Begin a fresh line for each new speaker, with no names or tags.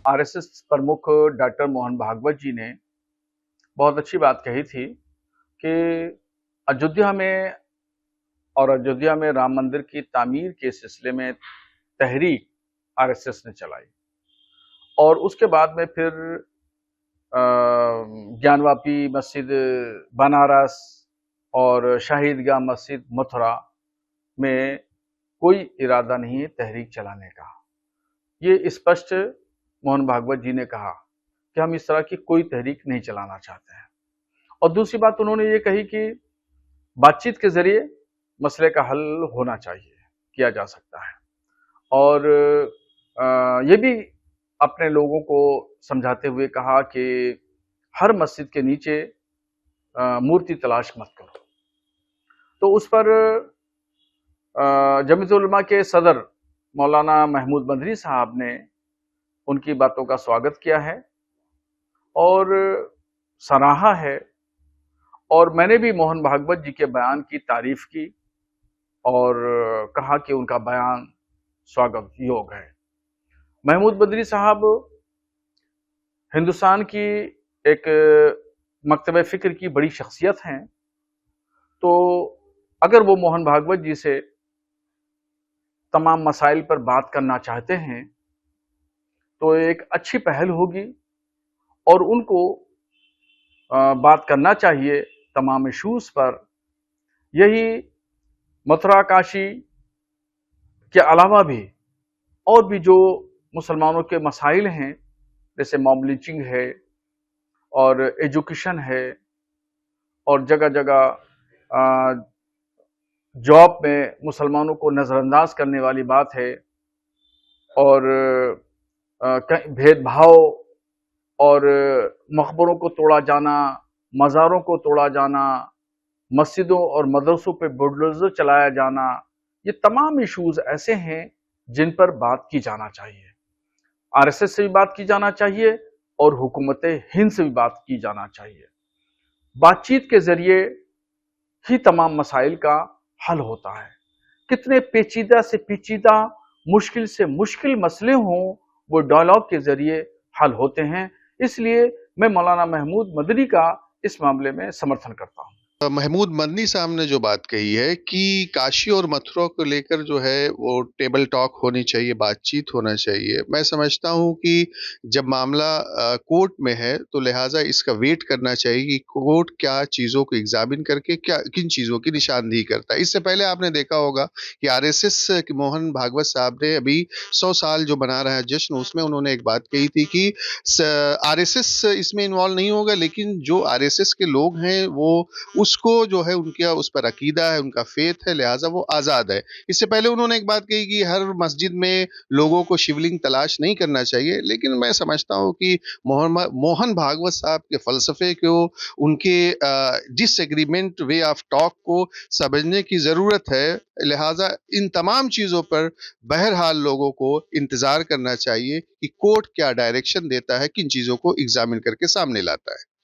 RSS प्रमुख doctor Mohan Bhagwat जी ने बहुत अच्छी बात कही थी कि अयोध्या में अयोध्या में राम मंदिर की तामीर के सिलसिले में तहरीक आरएसएस ने चलाई और उसके बाद में फिर ज्ञानवापी मस्जिद बनारस और शाहिदगाह मस्जिद मथुरा में कोई इरादा नहीं है तहरीक चलाने का। ये स्पष्ट मोहन भागवत जी ने कहा कि हम इस तरह की कोई तहरीक नहीं चलाना चाहते हैं। और दूसरी बात उन्होंने ये कही कि बातचीत के जरिए मसले का हल होना चाहिए, किया जा सकता है। और ये भी अपने लोगों को समझाते हुए कहा कि हर मस्जिद के नीचे मूर्ति तलाश मत करो। तो उस पर जमीयत उलमा के सदर मौलाना महमूद मदनी साहब ने उनकी बातों का स्वागत किया है और सराहा है। और मैंने भी मोहन भागवत जी के बयान की तारीफ की और कहा कि उनका बयान स्वागत योग्य है। महमूद मदनी साहब हिंदुस्तान की एक मकतब फिक्र की बड़ी शख्सियत हैं, तो अगर वो मोहन भागवत जी से तमाम मसाइल पर बात करना चाहते हैं तो एक अच्छी पहल होगी और उनको बात करना चाहिए तमाम इशूज पर। यही मथुरा काशी के अलावा भी और भी जो मुसलमानों के मसाइल हैं, जैसे मॉब लिंचिंग है और एजुकेशन है और जगह जगह जॉब में मुसलमानों को नजरअंदाज करने वाली बात है और भेदभाव और मकबरों को तोड़ा जाना, मज़ारों को तोड़ा जाना, मस्जिदों और मदरसों पे बुलडोजर चलाया जाना, ये तमाम इश्यूज ऐसे हैं जिन पर बात की जाना चाहिए। आरएसएस से भी बात की जाना चाहिए और हुकूमत हिंद से भी बात की जाना चाहिए। बातचीत के जरिए ही तमाम मसाइल का हल होता है। कितने पेचीदा से पेचीदा, मुश्किल से मुश्किल मसले हों, वो डायलॉग के जरिए हल होते हैं। इसलिए मैं मौलाना महमूद मदनी का इस मामले में समर्थन करता हूं।
महमूद मदनी साहब ने जो बात कही है कि काशी और मथुरा को लेकर जो है वो टेबल टॉक होनी चाहिए, बातचीत होना चाहिए। मैं समझता हूं कि जब मामला कोर्ट में है तो लिहाजा इसका वेट करना चाहिए कि कोर्ट क्या चीज़ों को एग्जामिन करके क्या किन चीज़ों की निशानदेही करता है। इससे पहले आपने देखा होगा कि आरएसएस के मोहन भागवत साहब ने अभी 100 साल जो मना रहा है जश्न, उसमें उन्होंने एक बात कही थी कि आरएसएस इसमें इन्वॉल्व नहीं होगा, लेकिन जो आरएसएस के लोग हैं वो उसको जो है उनका उस पर अकीदा है, उनका फेथ है, लिहाजा वो आज़ाद है। इससे पहले उन्होंने एक बात कही कि हर मस्जिद में लोगों को शिवलिंग तलाश नहीं करना चाहिए, लेकिन मैं समझता हूँ कि मोहन भागवत साहब के फलसफे को, उनके डिसएग्रीमेंट वे ऑफ टॉक को समझने की ज़रूरत है। लिहाजा इन तमाम चीज़ों पर बहरहाल लोगों को इंतज़ार करना चाहिए कि कोर्ट क्या डायरेक्शन देता है, किन चीज़ों को एग्जामिन करके सामने लाता है।